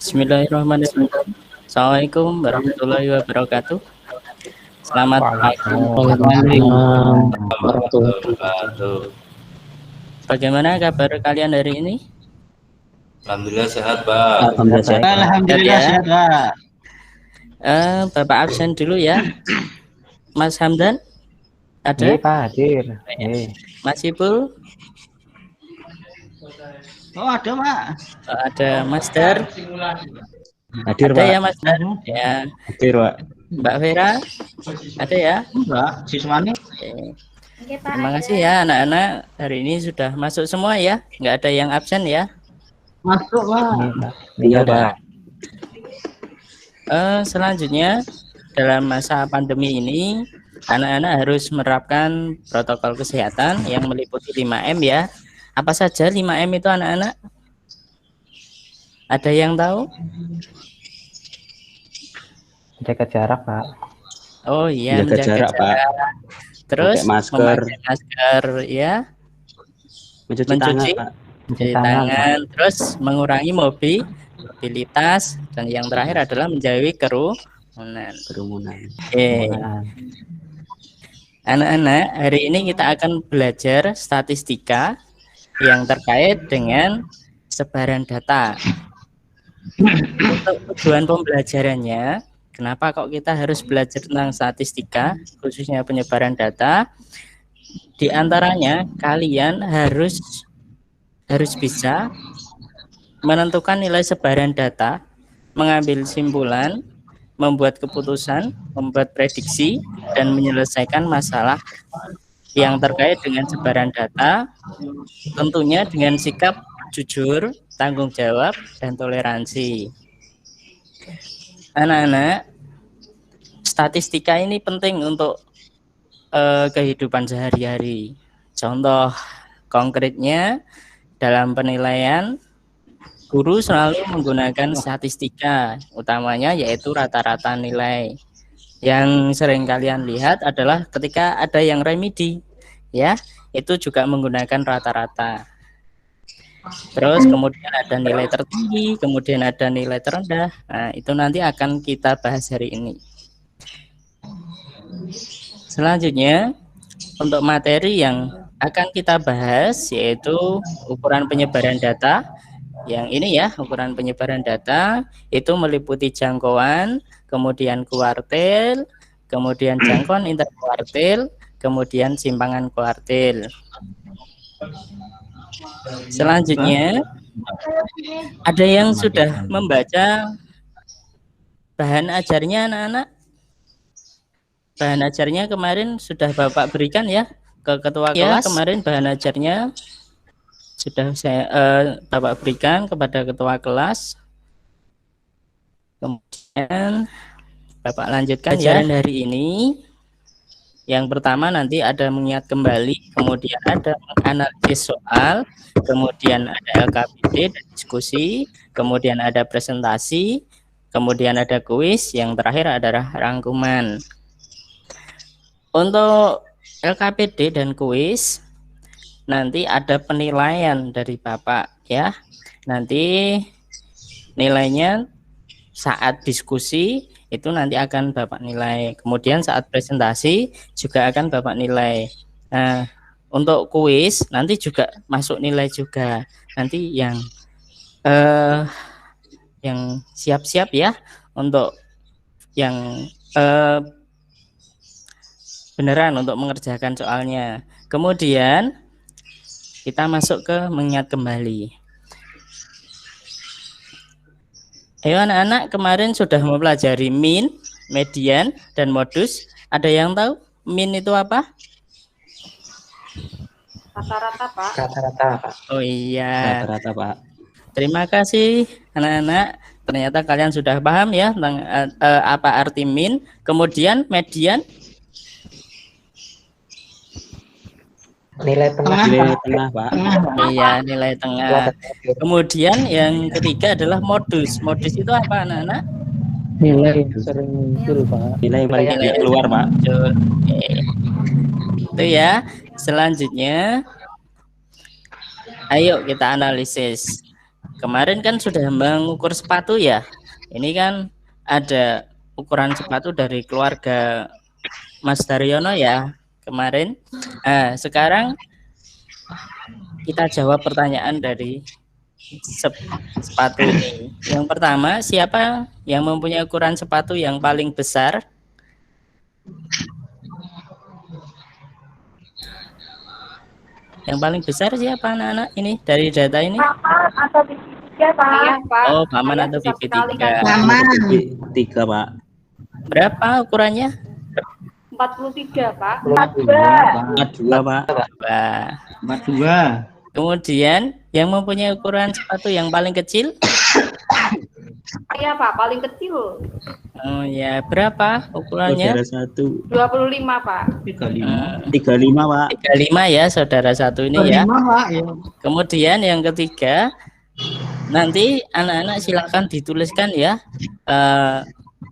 Bismillahirrahmanirrahim. Assalamualaikum warahmatullahi wabarakatuh. Selamat pagi. Waalaikumsalam warahmatullahi Wabarakatuh. Bagaimana kabar kalian hari ini? Alhamdulillah sehat, Pak. Alhamdulillah sehat. Alhamdulillah sehat, Pak. Bapak absen dulu ya. Mas Hamdan ada? Iya, Pak, hadir. Mas Ipul? Oh, ada, Pak. Ada Mas Dar? Hadir, Ada Pak. ya Mas Dar? Ya. Hadir, Pak. Mbak Vera? Ada ya? Enggak, siswanya. Oke. Terima kasih ya anak-anak. Hari ini sudah masuk semua ya. Nggak ada yang absen ya. Masuk, Pak. Iya, Pak. Selanjutnya dalam masa pandemi ini anak-anak harus menerapkan protokol kesehatan yang meliputi 5M ya. Apa saja 5M itu anak-anak? Ada yang tahu? Jaga jarak, Pak. Oh iya, Menjaga jarak, Pak. Terus Pakai masker. memakai masker ya, Mencuci Mencuci. tangan, Pak. cuci tangan, terus mengurangi mobilitas, dan yang terakhir adalah menjauhi kerumunan. Kerumunan. Oke. Anak-anak, hari ini kita akan belajar statistika yang terkait dengan sebaran data. Untuk tujuan pembelajarannya, kenapa kok kita harus belajar tentang statistika, khususnya penyebaran data? Di antaranya, kalian harus bisa menentukan nilai sebaran data, mengambil simpulan, membuat keputusan, membuat prediksi, dan menyelesaikan masalah yang terkait dengan sebaran data, tentunya dengan sikap jujur, tanggung jawab, dan toleransi. Anak-anak, statistika ini penting untuk kehidupan sehari-hari. Contoh konkretnya, dalam penilaian, guru selalu menggunakan statistika, utamanya yaitu rata-rata nilai. Yang sering kalian lihat adalah ketika ada yang remedi, ya, itu juga menggunakan rata-rata. Terus kemudian ada nilai tertinggi, kemudian ada nilai terendah. Nah, itu nanti akan kita bahas hari ini. Selanjutnya, untuk materi yang akan kita bahas yaitu ukuran penyebaran data. Yang ini ya, ukuran penyebaran data itu meliputi jangkauan, kemudian kuartil, kemudian jangkauan interkuartil, kemudian simpangan kuartil. Selanjutnya, ada yang sudah membaca bahan ajarnya anak-anak? Bahan ajarnya kemarin sudah Bapak berikan ya ke ketua kelas. Kemarin bahan ajarnya sudah Bapak berikan kepada ketua kelas. Kemudian Bapak lanjutkan ya hari ini. Yang pertama nanti ada mengingat kembali, kemudian ada menganalisis soal, kemudian ada LKPD dan diskusi, kemudian ada presentasi, kemudian ada kuis, yang terakhir adalah rangkuman. Untuk LKPD dan kuis nanti ada penilaian dari Bapak ya. Nanti nilainya saat diskusi itu nanti akan Bapak nilai. Kemudian saat presentasi juga akan Bapak nilai. Nah, untuk kuis nanti juga masuk nilai juga. Nanti yang siap-siap ya untuk yang beneran untuk mengerjakan soalnya. Kemudian kita masuk ke mengingat kembali. Ayo anak-anak, kemarin sudah mempelajari min, median, dan modus. Ada yang tahu min itu apa? Rata-rata, Pak. Rata-rata, Pak. Oh iya. Rata-rata, Pak. Terima kasih anak-anak. Ternyata kalian sudah paham ya tentang apa arti min. Kemudian median. Nilai tengah, Pak. Iya, nilai tengah. Kemudian yang ketiga adalah modus. Modus itu apa anak-anak? Nilai sering muncul, Pak. Nilai yang paling keluar, Pak. Oke. Itu ya. Selanjutnya, ayo kita analisis. kemarin kan sudah mengukur sepatu ya. Ini kan ada ukuran sepatu dari keluarga Mas Daryono ya kemarin. Nah, sekarang kita jawab pertanyaan dari sepatu ini. Yang pertama, siapa yang mempunyai ukuran sepatu yang paling besar? Yang paling besar siapa anak-anak ini dari data ini? Atau tiga, Pak. Iya, Pak. Oh, Paman atau Bibi 3. Paman. 3, Pak. Berapa ukurannya? 43, Pak. 42, Pak. Wah. 42. Kemudian yang mempunyai ukuran sepatu yang paling kecil? Iya, Pak, paling kecil. Oh ya, berapa ukurannya? Saudara 1. 25, Pak. 35. 35, Pak. 35 ya, saudara satu ini ya. 35, Pak. Ya. Kemudian yang ketiga, nanti anak-anak silakan dituliskan ya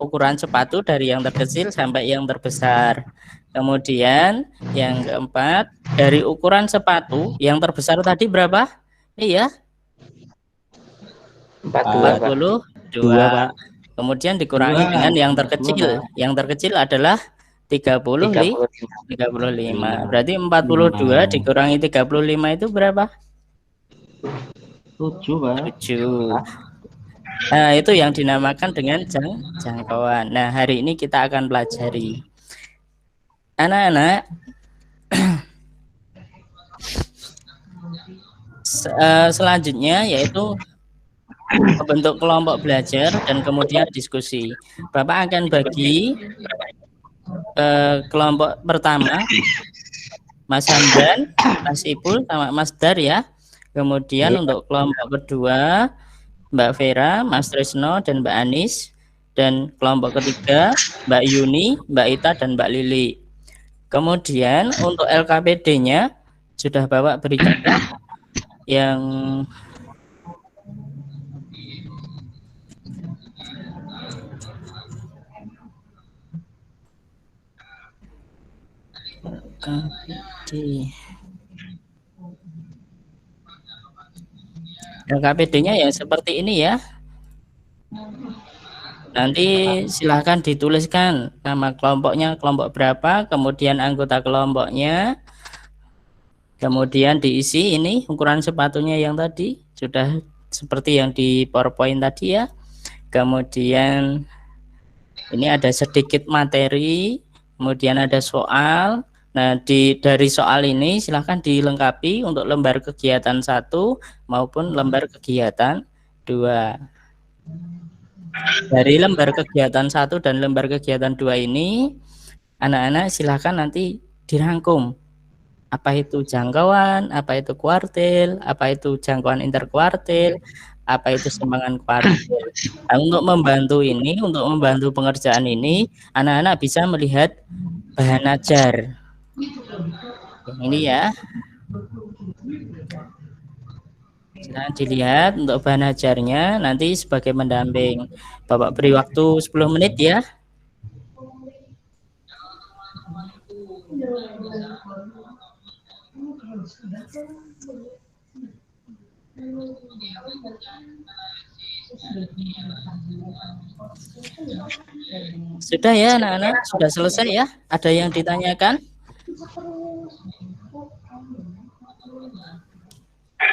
ukuran sepatu dari yang terkecil sampai yang terbesar. Kemudian yang keempat, dari ukuran sepatu yang terbesar tadi berapa? Iya, 42. 2, Pak. Kemudian dikurangi Dua. dengan yang terkecil. Dua, Yang terkecil adalah 35. Berarti 42 dikurangi 35 itu berapa? 7, Pak. 7. Nah, itu yang dinamakan dengan jangkauan. Nah, hari ini kita akan pelajari. Anak-anak, selanjutnya yaitu membentuk kelompok belajar dan kemudian diskusi. Bapak akan bagi kelompok pertama Mas Hamdan, Mas Ipul, sama Mas Dar ya. Kemudian untuk kelompok kedua Mbak Vera, Mas Trisno, dan Mbak Anis. Dan kelompok ketiga Mbak Yuni, Mbak Ita, dan Mbak Lili. Kemudian untuk LKPD-nya sudah Bapak berikan yang LKPD-nya ya seperti ini ya. Nanti silahkan dituliskan nama kelompoknya, kelompok berapa, kemudian anggota kelompoknya, kemudian diisi ini ukuran sepatunya yang tadi sudah seperti yang di PowerPoint tadi ya. Kemudian ini ada sedikit materi, kemudian ada soal. Nah, dari soal ini silahkan dilengkapi untuk lembar kegiatan 1 maupun lembar kegiatan 2. Dari lembar kegiatan 1 dan lembar kegiatan 2 ini, anak-anak silahkan nanti dirangkum. Apa itu jangkauan, apa itu kuartil, apa itu jangkauan interkuartil, apa itu sumbangan kuartil. Nah, untuk membantu ini, untuk membantu pengerjaan ini, anak-anak bisa melihat bahan ajar. Ini ya. Silahkan dilihat untuk bahan ajarnya nanti sebagai pendamping. Bapak beri waktu 10 menit ya. Sudah ya anak-anak? Sudah selesai ya? Ada yang ditanyakan?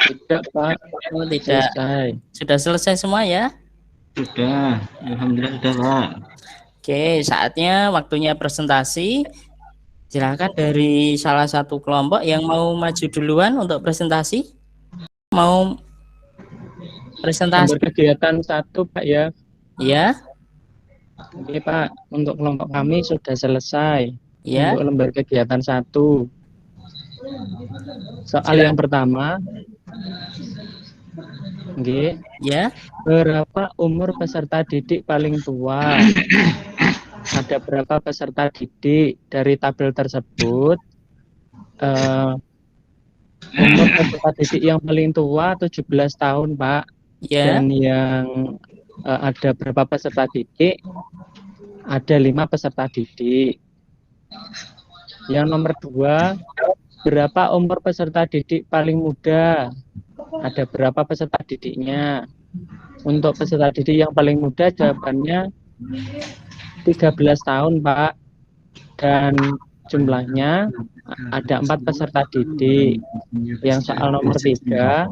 Tidak, Pak. Oh, tidak. Selesai. Sudah selesai semua ya? Sudah. Alhamdulillah sudah, Pak. Oke, saatnya waktunya presentasi. Silakan dari salah satu kelompok yang mau maju duluan untuk presentasi. Mau presentasi? Lembar kegiatan 1, Pak ya. Ya, Oke, Pak. Untuk kelompok kami sudah selesai. ya. Untuk lembar kegiatan 1. Soal yang pertama. Oke. Ya, Berapa umur peserta didik paling tua? Ada berapa peserta didik? Dari tabel tersebut, umur peserta didik yang paling tua 17 tahun, Pak. ya. Dan yang ada berapa peserta didik? Ada 5 peserta didik. Yang nomor 2, berapa umur peserta didik paling muda? Ada berapa peserta didiknya? Untuk peserta didik yang paling muda jawabannya 13 tahun, Pak. Dan jumlahnya ada 4 peserta didik. Yang soal nomor 3,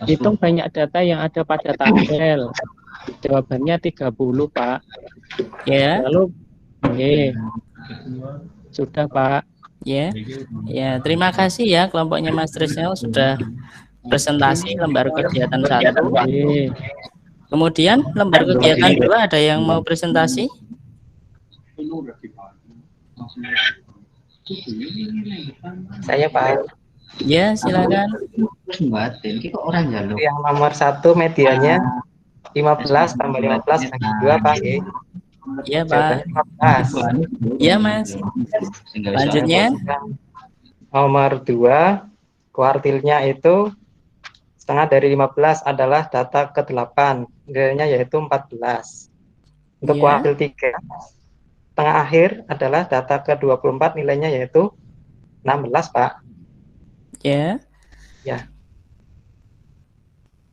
hitung banyak data yang ada pada tabel. Jawabannya 30, Pak. Ya, Lalu, sudah, Pak. ya, ya. Terima kasih ya kelompoknya Mas Trisnel sudah presentasi lembar kegiatan 1. Oke. Kemudian lembar kegiatan 2 ada yang mau presentasi? Saya Pak. Ya, silakan. Batin, kok orang jaluk. Yang nomor 1 medianya 15 tambah 15 bagi 2 Pak. Nggih. Ya, Jawabannya Pak. 15. Ya, Mas. Lanjutnya. Nomor 2, kuartilnya itu setengah dari 15 adalah data ke-8, nilainya yaitu 14. Untuk Ya. kuartil 3, setengah akhir adalah data ke-24, nilainya yaitu 16, Pak. Ya.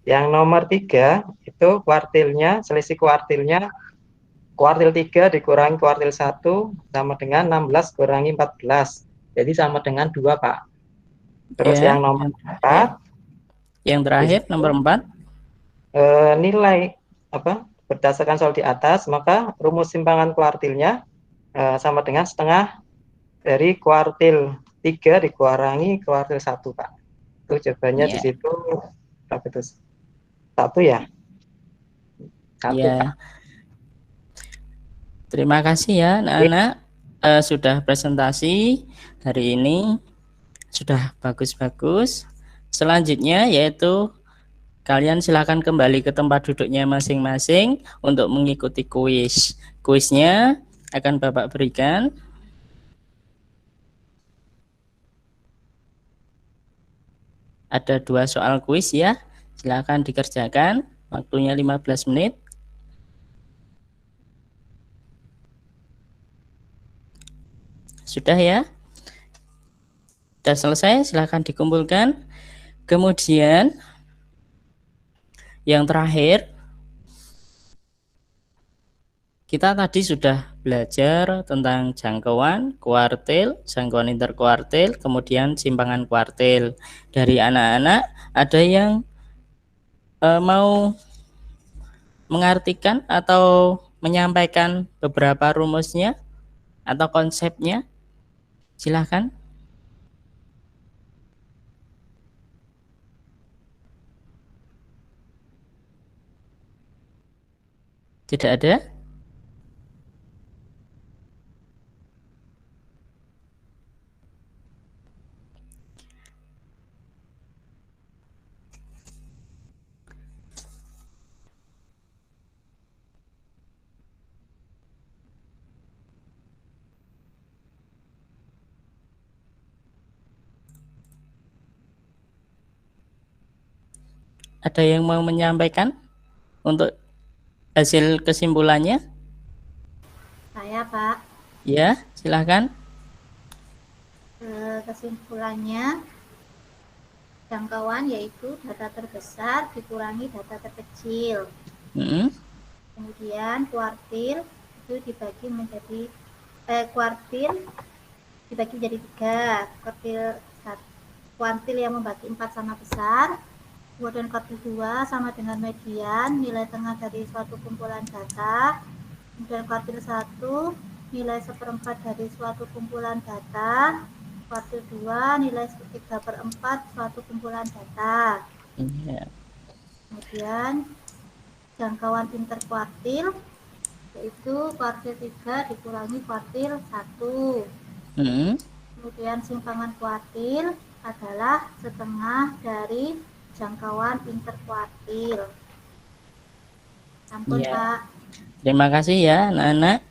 Yang nomor 3 itu kuartilnya, selisih kuartilnya, kuartil 3 dikurangi kuartil 1 sama dengan 16 kurangi 14. Jadi sama dengan 2, Pak. Terus Ya, yang nomor 4, yang terakhir nomor 4. nilai berdasarkan soal di atas, maka rumus simpangan kuartilnya sama dengan setengah dari kuartil 3 dikurangi kuartil 1, Pak. Itu jawabannya di Ya. situ berapa itu? 1 ya? 1, Ya. Pak. Terima kasih ya anak-anak sudah presentasi hari ini, sudah bagus-bagus. Selanjutnya yaitu kalian silakan kembali ke tempat duduknya masing-masing untuk mengikuti kuis. Kuisnya akan Bapak berikan. Ada 2 soal kuis ya. Silakan dikerjakan. Waktunya 15 menit. Sudah ya? Sudah selesai, silakan dikumpulkan. Kemudian yang terakhir, kita tadi sudah belajar tentang jangkauan kuartil, jangkauan interkuartil, kemudian simpangan kuartil. Dari anak-anak ada yang mau mengartikan atau menyampaikan beberapa rumusnya atau konsepnya? Silahkan. Tidak ada? Ada yang mau menyampaikan untuk hasil kesimpulannya? Saya, Pak. Ya, silahkan. Kesimpulannya, jangkauan yaitu data terbesar dikurangi data terkecil. Kemudian kuartil itu dibagi menjadi kuartil dibagi jadi 3. Kuartil yang membagi 4 sama besar. Kemudian kuartil 2 sama dengan median, nilai tengah dari suatu kumpulan data. Kemudian kuartil 1 nilai 1/4 dari suatu kumpulan data. Kuartil 2 nilai 3/4 suatu kumpulan data. Kemudian jangkauan interkuartil yaitu kuartil 3 dikurangi kuartil 1. Kemudian simpangan kuartil adalah setengah dari jangkauan interkuartil. Ampun, Ya. Pak. Terima kasih ya anak-anak.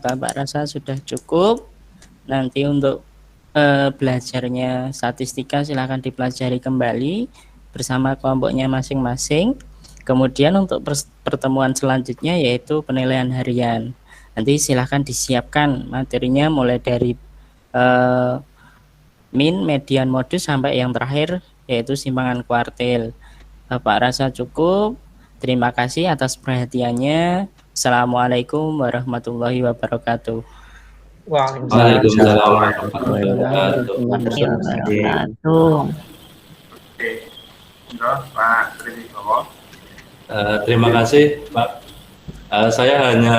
Bapak rasa sudah cukup. Nanti untuk belajarnya statistika silahkan dipelajari kembali bersama kelompoknya masing-masing. Kemudian untuk pertemuan selanjutnya yaitu penilaian harian. Nanti silahkan disiapkan materinya mulai dari min, median, modus sampai yang terakhir yaitu simpangan kuartil. Bapak rasa cukup. Terima kasih atas perhatiannya. Assalamualaikum warahmatullahi wabarakatuh. Waalaikumsalam warahmatullahi wabarakatuh. Pak Triwibowo. Terima kasih Pak. Saya hanya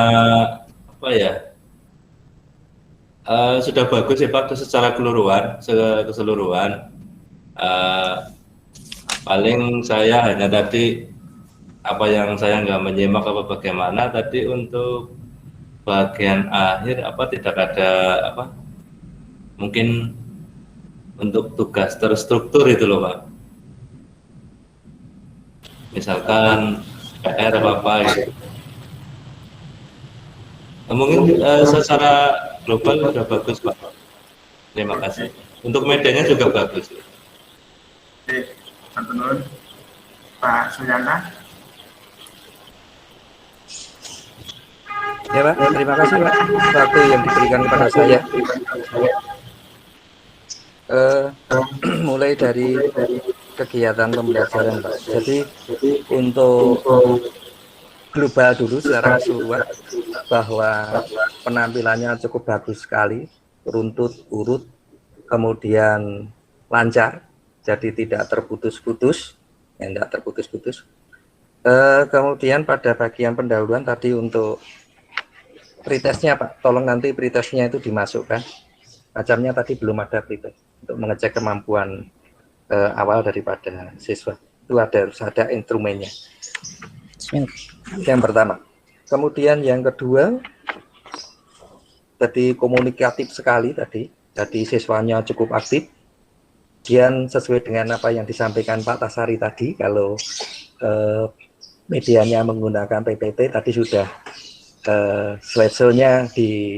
sudah bagus ya Pak secara keseluruhan. Paling saya hanya tadi apa yang saya nggak menyimak apa bagaimana tadi untuk bagian akhir tidak ada mungkin untuk tugas terstruktur itu loh Pak. Misalkan PR apa gitu. Mungkin secara global sudah bagus Pak. Terima kasih. Untuk medianya juga bagus. Oke, Antunun, Pak Suyana. Ya Pak, terima kasih Pak waktu yang diberikan kepada saya. Mulai dari kegiatan pembelajaran Pak. Jadi untuk global dulu secara keseluruhan bahwa penampilannya cukup bagus sekali, runtut, urut, kemudian lancar, jadi tidak terputus-putus, kemudian pada bagian pendahuluan tadi untuk pretestnya Pak, tolong nanti pretestnya itu dimasukkan. Macamnya tadi belum ada pretest untuk mengecek kemampuan awal daripada siswa. Itu harus ada instrumennya. Yang pertama. Kemudian yang kedua, tadi komunikatif sekali tadi. Jadi siswanya cukup aktif. Dan sesuai dengan apa yang disampaikan Pak Tasari tadi, kalau medianya menggunakan PPT tadi sudah slideshow-nya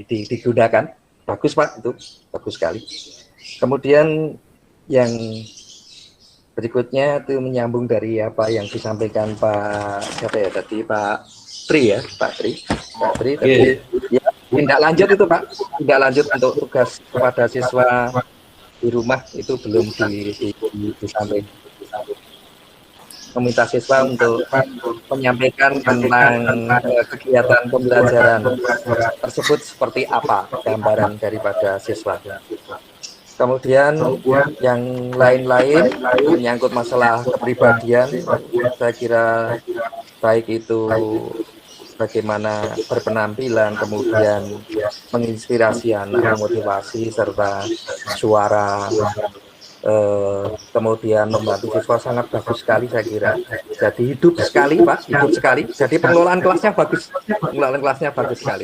digunakan. Bagus Pak, itu bagus sekali. Kemudian yang berikutnya itu menyambung dari apa yang disampaikan Pak Tri tadi ya, tindak lanjut itu Pak, tindak lanjut untuk tugas kepada siswa di rumah itu belum disampaikan. Meminta siswa untuk menyampaikan tentang kegiatan pembelajaran tersebut seperti apa gambaran daripada siswa. Kemudian yang lain-lain menyangkut masalah kepribadian, saya kira baik itu bagaimana berpenampilan, kemudian menginspirasi anak, motivasi, serta suara, kemudian membantu siswa sangat bagus sekali saya kira. Jadi hidup sekali Pak, hidup sekali. Jadi pengelolaan kelasnya bagus, sekali.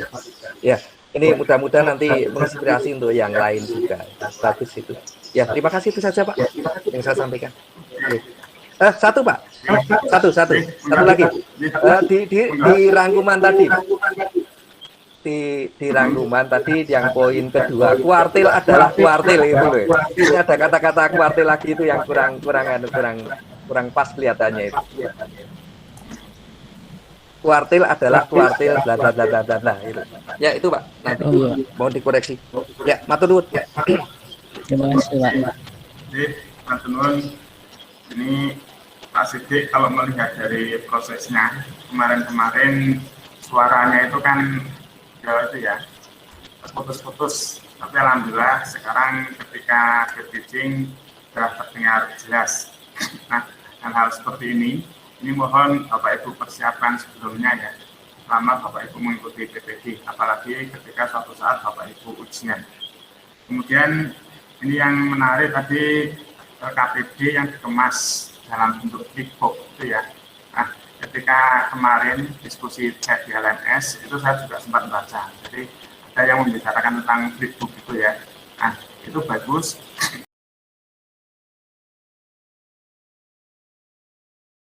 Ya. Ini mudah-mudahan nanti menginspirasi untuk yang lain juga. Bagus itu. Ya, terima kasih itu saja Pak yang saya sampaikan. Satu Pak, satu lagi. Di rangkuman tadi, di rangkuman tadi yang poin kedua, kuartil adalah kuartil itu loh. Ini ada kata-kata kuartil lagi itu yang kurang pas kelihatannya itu. Kuartil adalah kuartil bla bla bla bla bla itu. Ya itu Pak, nanti mohon dikoreksi. Ya, matur nuwun. Terima kasih Pak. Jadi, matur nuwun. Ini Pak Sidik kalau melihat dari prosesnya kemarin suaranya itu kan ya putus-putus. Tapi alhamdulillah sekarang ketika berbincang telah terdengar jelas. Nah, hal-hal seperti ini mohon Bapak Ibu persiapkan sebelumnya ya, selama Bapak Ibu mengikuti PPD, apalagi ketika suatu saat Bapak Ibu ujian. Kemudian ini yang menarik tadi KPD yang dikemas dalam bentuk flipbook itu ya. Nah, ketika kemarin diskusi chat di LMS itu saya juga sempat baca. Jadi ada yang membicarakan tentang flipbook itu ya. Nah, itu bagus.